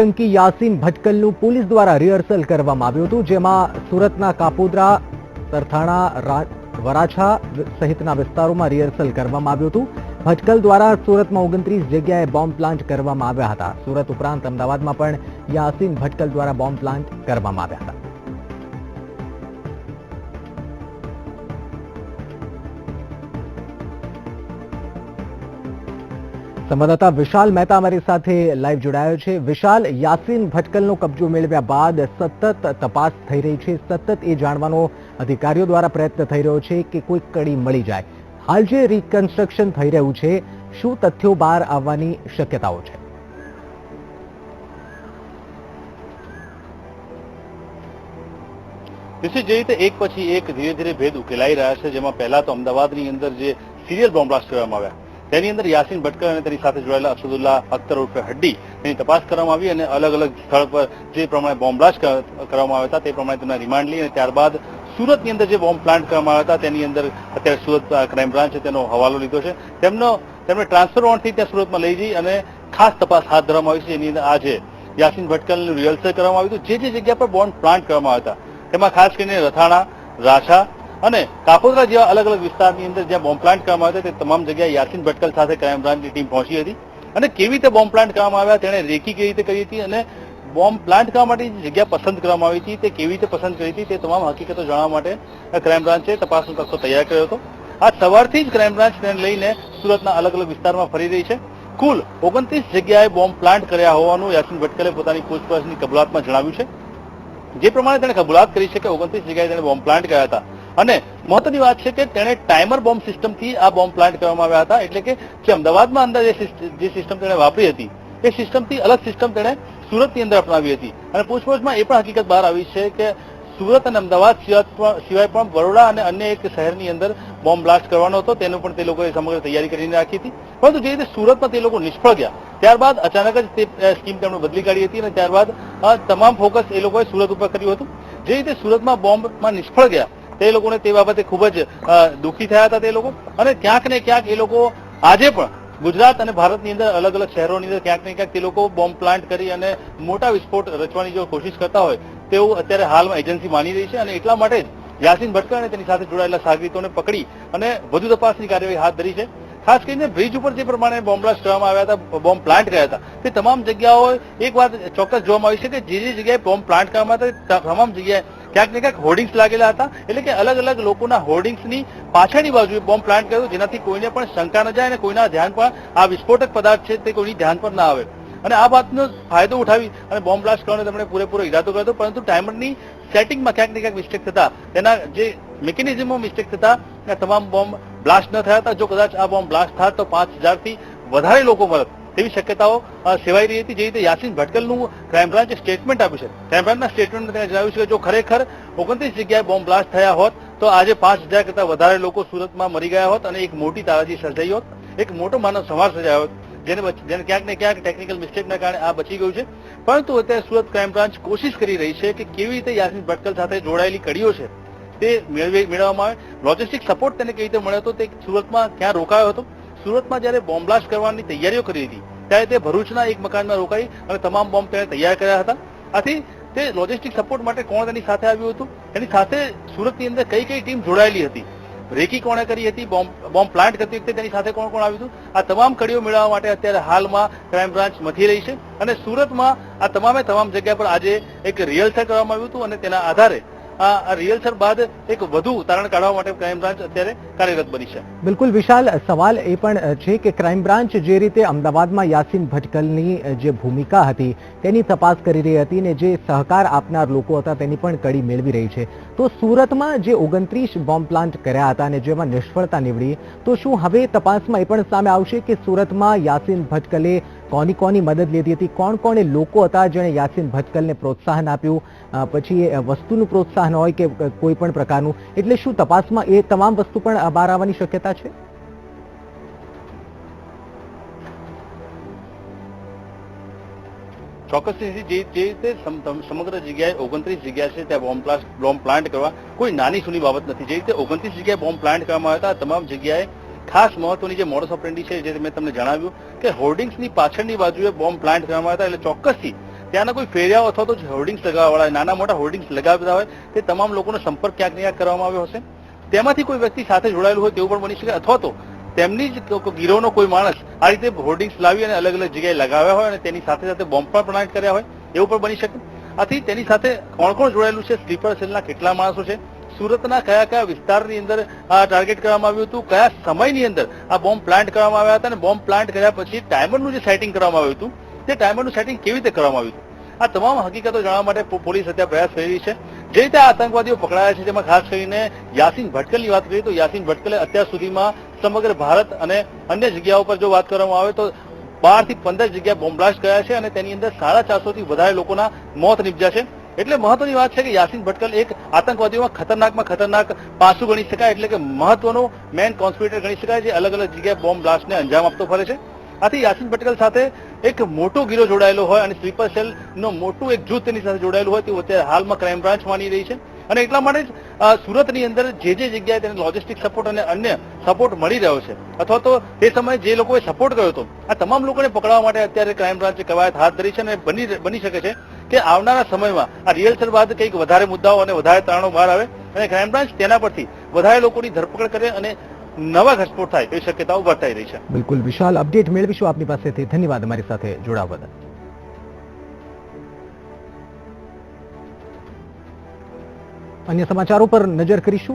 આતંકી યાસીન ભટકલનું પોલીસ દ્વારા રિહર્સલ કરવામાં આવ્યું હતું, જેમાં સુરતના કાપોદ્રા, સરથાણા, વરાછા સહિતના વિસ્તારોમાં રિહર્સલ કરવામાં આવ્યું હતું. ભટકલ દ્વારા સુરતમાં 29 જગ્યાએ બોમ્બ પ્લાન્ટ કરવામાં આવ્યા હતા. સુરત ઉપરાંત અમદાવાદમાં પણ યાસીન ભટકલ દ્વારા બોમ્બ પ્લાન્ટ કરવામાં આવ્યા હતા. સંવાદદાતા વિશાલ મહેતા અમારી સાથે લાઈવ જોડાયો છે. વિશાલ, યાસીન ભટકલનો કબજો મેળવ્યા બાદ સતત તપાસ થઈ રહી છે. સતત એ જાણવાનો અધિકારીઓ દ્વારા પ્રયત્ન થઈ રહ્યો છે કે કોઈ કડી મળી જાય. હાલ જે રિકન્સ્ટ્રક્શન થઈ રહ્યું છે, શું તથ્યો બહાર આવવાની શક્યતાઓ છે? જે રીતે એક પછી એક ધીરે ધીરે ભેદ ઉકેલાઈ રહ્યા છે, જેમાં પહેલા તો અમદાવાદની અંદર જે સિરિયલ બોમ્બ બ્લાસ્ટ કરવામાં આવ્યા તેની અંદર યાસીન ભટકલ અને તેની સાથે જોડાયેલા અસદુલ્લા અખ્તર ઉર્ફે હડ્ડી તેની તપાસ કરવામાં આવી અને અલગ અલગ સ્થળ પર જે પ્રમાણે બોમ્બ બ્લાસ્ટ કરવામાં આવ્યા હતા તે પ્રમાણે તેમના રિમાન્ડ લઈ અને ત્યારબાદ સુરતની અંદર જે બોમ્બ પ્લાન્ટ કરવામાં આવ્યા હતા તેની અંદર અત્યારે સુરત ક્રાઇમ બ્રાન્ચે તેનો હવાલો લીધો છે. તેમને ટ્રાન્સફર વોરંટથી ત્યાં સુરતમાં લઈ જઈ અને ખાસ તપાસ હાથ ધરવામાં આવી છે. એની અંદર આજે યાસીન ભટકલનું રિહર્સલ કરવામાં આવ્યું હતું. જે જગ્યા પર બોમ્બ પ્લાન્ટ કરવામાં આવ્યા હતા તેમાં ખાસ કરીને રથાણા, રાછા અને કાપોદ્રા જેવા અલગ અલગ વિસ્તારની અંદર જ્યાં બોમ્બ પ્લાન્ટ કરવામાં આવ્યા તે તમામ જગ્યાએ યાસીન ભટકલ સાથે ક્રાઇમ બ્રાન્ચની ટીમ પહોંચી હતી અને કેવી રીતે બોમ્બ પ્લાન્ટ કરવામાં આવ્યા, તેણે રેકી કેવી રીતે કરી હતી અને બોમ્બ પ્લાન્ટ કરવા માટે જે જગ્યા પસંદ કરવામાં આવી હતી તે કેવી રીતે પસંદ કરી હતી તે તમામ હકીકતો જાણવા માટે ક્રાઇમ બ્રાન્ચે તપાસનો તખ્તો તૈયાર કર્યો હતો. આ સવારથી જ ક્રાઇમ બ્રાન્ચ તેને લઈને સુરતના અલગ અલગ વિસ્તારમાં ફરી રહી છે. કુલ 29 જગ્યાએ બોમ્બ પ્લાન્ટ કર્યા હોવાનું યાસીન ભટકલે પોતાની પૂછપરછની કબૂલાતમાં જણાવ્યું છે. જે પ્રમાણે તેણે કબૂલાત કરી છે કે 29 જગ્યાએ તેણે બોમ્બ પ્લાન્ટ કર્યા હતા અને મહત્વની વાત છે કે તેણે ટાઈમર બોમ્બ સિસ્ટમથી આ બોમ્બ પ્લાન્ટ કરવામાં આવ્યા હતા. એટલે કે જે અમદાવાદમાં અંદર જે સિસ્ટમ તેણે વાપરી હતી એ સિસ્ટમથી અલગ સિસ્ટમ તેણે સુરતની અંદર અપનાવી હતી. અને પૂછપરછમાં એ પણ હકીકત બહાર આવી છે કે સુરત અને અમદાવાદ સિવાય પણ બરોડા અને અન્ય એક શહેરની અંદર બોમ્બ બ્લાસ્ટ કરવાનો હતો, તેનું પણ તે લોકોએ સમગ્ર તૈયારી કરીને રાખી હતી. પરંતુ જે રીતે સુરતમાં તે લોકો નિષ્ફળ ગયા ત્યારબાદ અચાનક જ તે સ્કીમ તેમણે બદલી કાઢી હતી અને ત્યારબાદ તમામ ફોકસ એ લોકોએ સુરત ઉપર કર્યું હતું. જે રીતે સુરતમાં બોમ્બમાં નિષ્ફળ ગયા તે લોકોને તે બાબતે ખૂબ જ દુઃખી થયા હતા તે લોકો અને ક્યાંક ને ક્યાંક એ લોકો આજે પણ ગુજરાત અને ભારતની અંદર અલગ અલગ શહેરોની અંદર ક્યાંક ને ક્યાંક તે લોકો બોમ્બ પ્લાન્ટ કરી અને મોટા વિસ્ફોટ રચવાની જો કોશિશ કરતા હોય તેવું અત્યારે હાલમાં એજન્સી માની રહી છે. અને એટલા માટે જ યાસીન ભટકલ અને તેની સાથે જોડાયેલા સાગરીતોને પકડી અને વધુ તપાસની કાર્યવાહી હાથ ધરી છે. ખાસ કરીને બ્રિજ ઉપર જે પ્રમાણે બોમ્બ બ્લાસ્ટ કરવામાં આવ્યા હતા, બોમ્બ પ્લાન્ટ કર્યા હતા, તે તમામ જગ્યાઓ એક વાત ચોક્કસ જોવામાં આવી છે કે જે જગ્યાએ બોમ્બ પ્લાન્ટ કરવામાં હતા તમામ જગ્યાએ ક્યાંક ને ક્યાંક હોર્ડિંગ્સ લાગેલા હતા. એટલે કે અલગ અલગ લોકોના હોર્ડિંગ્સની પાછળની બાજુએ બોમ્બ પ્લાન્ટ કર્યો, જેનાથી કોઈને પણ શંકા ન જાય અને કોઈના ધ્યાન પણ આ વિસ્ફોટક પદાર્થ છે તે કોઈની ધ્યાન પર ના આવે. અને આ વાતનો ફાયદો ઉઠાવી અને બોમ્બ બ્લાસ્ટ કરવાનો તેમણે પૂરેપૂરો ઈરાદો કર્યો હતો. પરંતુ ટાઈમરની સેટિંગમાં ક્યાંક ને ક્યાંક મિસ્ટેક થતા, તેના જે મિકેનિઝમમાં મિસ્ટેક થતા તમામ બોમ્બ બ્લાસ્ટ ન થયા હતા. જો કદાચ આ બોમ્બ બ્લાસ્ટ થાત તો 5000થી વધારે લોકો મરત તેવી શક્યતાઓ સેવાઈ રહી હતી. જે રીતે યાસીન ભટકલનું ક્રાઇમ બ્રાન્ચે સ્ટેટમેન્ટ આપ્યું છે, ક્રાઇમ બ્રાન્ચના સ્ટેટમેન્ટમાં તેને જણાવ્યું છે કે જો ખરેખર 29 જગ્યાએ બોમ્બ બ્લાસ્ટ થયા હોત તો આજે 5000 કરતા વધારે લોકો સુરતમાં મરી ગયા હોત અને એક મોટી તારાજી સર્જાઈ હોત, એક મોટો માનવ સમાજ સર્જાયો હોત, જેને ક્યાંક ને ક્યાંક ટેકનિકલ મિસ્ટેકના કારણે આ બચી ગયું છે. પરંતુ અત્યારે સુરત ક્રાઇમ બ્રાન્ચ કોશિશ કરી રહી છે કે કેવી રીતે યાસીન ભટકલ સાથે જોડાયેલી કડીઓ છે તે મેળવવામાં આવે. લોજિસ્ટિક સપોર્ટ તેને કેવી રીતે મળ્યો હતો, તે સુરતમાં ક્યાં રોકાયો હતો. સુરતમાં જ્યારે બોમ્બ બ્લાસ્ટ કરવાની તૈયારીઓ કરી હતી ત્યારે તે ભરૂચના એક મકાનમાં રોકાઈ અને તમામ બોમ્બ તેણે તૈયાર કર્યા હતા. આથી તે લોજિસ્ટિક સપોર્ટ માટે કોણ તેની સાથે આવ્યું હતું, તેની સાથે સુરતની અંદર કઈ કઈ ટીમ જોડાયેલી હતી, રેકી કોણે કરી હતી, બોમ્બ પ્લાન્ટ કરતી વખતે તેની સાથે કોણ કોણ આવ્યું હતું, આ તમામ કડીઓ મેળવવા માટે અત્યારે હાલમાં ક્રાઇમ બ્રાન્ચ મથી રહી છે. અને સુરતમાં આ તમામ જગ્યા પર આજે એક રિહર્સલ કરવામાં આવ્યું હતું અને તેના આધારે આ રિહર્સલ બાદ એક વધુ તારણ કાઢવા માટે ક્રાઇમ બ્રાન્ચ અત્યારે કાર્યરત બની છે. બિલકુલ વિશાલ, સવાલ એ પણ છે કે ક્રાઇમ બ્રાન્ચ જે રીતે અમદાવાદમાં યાસીન ભટકલની જે ભૂમિકા હતી તેની તપાસ કરી રહી હતી ને જે સહકાર આપનાર લોકો હતા તેની પણ કડી મેળવી રહી છે, તો સુરતમાં જે 29 બોમ્બ પ્લાન્ટ કર્યા હતા અને જેમાં નિષ્ફળતા નીવડી, તો શું હવે તપાસમાં એ પણ સામે આવશે કે સુરતમાં યાસીન ભટકલે કોની મદદ લીધી હતી, કોણ લોકો હતા જેણે યાસીન ભટકલને પ્રોત્સાહન આપ્યું, પછી એ વસ્તુનું પ્રોત્સાહન હોય કે કોઈ પણ પ્રકારનું, એટલે શું તપાસમાં એ તમામ વસ્તુ પણ બહાર આવવાની શક્યતા છે? ચોક્કસથી જે રીતે સમગ્ર જગ્યાએ 29 જગ્યા છે ત્યાં બોમ્બ પ્લાન્ટ કરવા કોઈ નાની સૂની બાબત નથી. જે રીતે 29 જગ્યાએ બોમ્બ પ્લાન્ટ કરવામાં આવ્યા હતા તમામ જગ્યાએ ખાસ મહત્વની જે મોડસ ઓપરેન્ડી છે, જે મેં તમને જણાવ્યું કે હોર્ડિંગ્સની પાછળની બાજુએ બોમ્બ પ્લાન્ટ કરવામાં આવ્યા હતા. એટલે ચોક્કસથી ત્યાંના કોઈ ફેરિયાઓ અથવા તો હોર્ડિંગ્સ લગાવવાવાળા નાના મોટા હોર્ડિંગ્સ લગાવતા હોય તે તમામ લોકોનો સંપર્ક ક્યાંક ને ક્યાંક કરવામાં આવ્યો હશે. તેમાંથી કોઈ વ્યક્તિ સાથે જોડાયેલું હોય તેવું પણ બની શકે, અથવા તો તેમની જ ગીરોનો કોઈ માણસ આ રીતે હોર્ડિંગ્સ લાવી અને અલગ અલગ જગ્યાએ લગાવ્યા હોય અને તેની સાથે સાથે બોમ્બ પણ પ્લાન્ટ કર્યા હોય એવું પણ બની શકે. આથી તેની સાથે કોણ કોણ જોડાયેલું છે, સ્લીપર સેલના કેટલા માણસો છે, સુરતના કયા કયા વિસ્તારની અંદર આ ટાર્ગેટ કરવામાં આવ્યું હતું, કયા સમયની અંદર આ બોમ્બ પ્લાન્ટ કરવામાં આવ્યા હતા અને બોમ્બ પ્લાન્ટ કર્યા પછી ટાઈમરનું જે સેટિંગ કરવામાં આવ્યું હતું તે ટાઈમરનું સેટિંગ કેવી રીતે કરવામાં આવ્યું હતું, આ તમામ હકીકતો જાણવા માટે પોલીસ અત્યારે પ્રયાસ કરી રહી છે. જે રીતે આ આતંકવાદીઓ પકડાયા છે જેમાં ખાસ કરીને યાસીન ભટકલની વાત કરીએ તો યાસીન ભટકલે અત્યાર સુધીમાં સમગ્ર ભારત અને અન્ય જગ્યાઓ પર જો વાત કરવામાં આવે તો 12 થી 15 જગ્યાએ બોમ્બ બ્લાસ્ટ કર્યા છે અને તેની અંદર 450 થી વધારે લોકોના મોત નીપજ્યા છે. એટલે મહત્વની વાત છે કે યાસીન ભટકલ એક આતંકવાદીઓમાં ખતરનાક પાસું ગણી શકાય, એટલે કે મહત્વનો મેન કોન્સ્પિરેટર ગણી શકાય, જે અલગ અલગ જગ્યાએ બોમ્બ બ્લાસ્ટને અંજામ આપતો ફરે છે. આથી યાસીન ભટકલ સાથે એક મોટો ગીરો જોડાયેલો હોય અને સ્લીપર સેલનો મોટું એક જૂથ તેની સાથે જોડાયેલું હોય તેવું અત્યારે હાલમાં ક્રાઇમ બ્રાન્ચ માની રહી છે. અને એટલા માટે જ સુરતની અંદર જે જગ્યાએ તેને લોજિસ્ટિક સપોર્ટ અને અન્ય સપોર્ટ મળી રહ્યો છે અથવા તો તે સમયે જે લોકોએ સપોર્ટ કર્યો હતો આ તમામ લોકોને પકડવા માટે અત્યારે ક્રાઇમ બ્રાન્ચે કવાયત હાથ ધરી છે અને બની શકે છે કે આવનારા સમયમાં આ રિહર્સલ બાદ કંઈક વધારે મુદ્દાઓ અને વધારે તારણો બહાર આવે અને ક્રાઇમ બ્રાન્ચ તેના પરથી વધારે લોકોની ધરપકડ કરે અને નવા ઘટસ્ફોટ થાય તેવી શક્યતાઓ વર્તાઈ રહી છે. બિલકુલ વિશાલ, અપડેટ મેળવીશું આપની પાસેથી. ધન્યવાદ અમારી સાથે જોડાવા બદલ. અન્ય સમાચારો પર નજર કરીશું.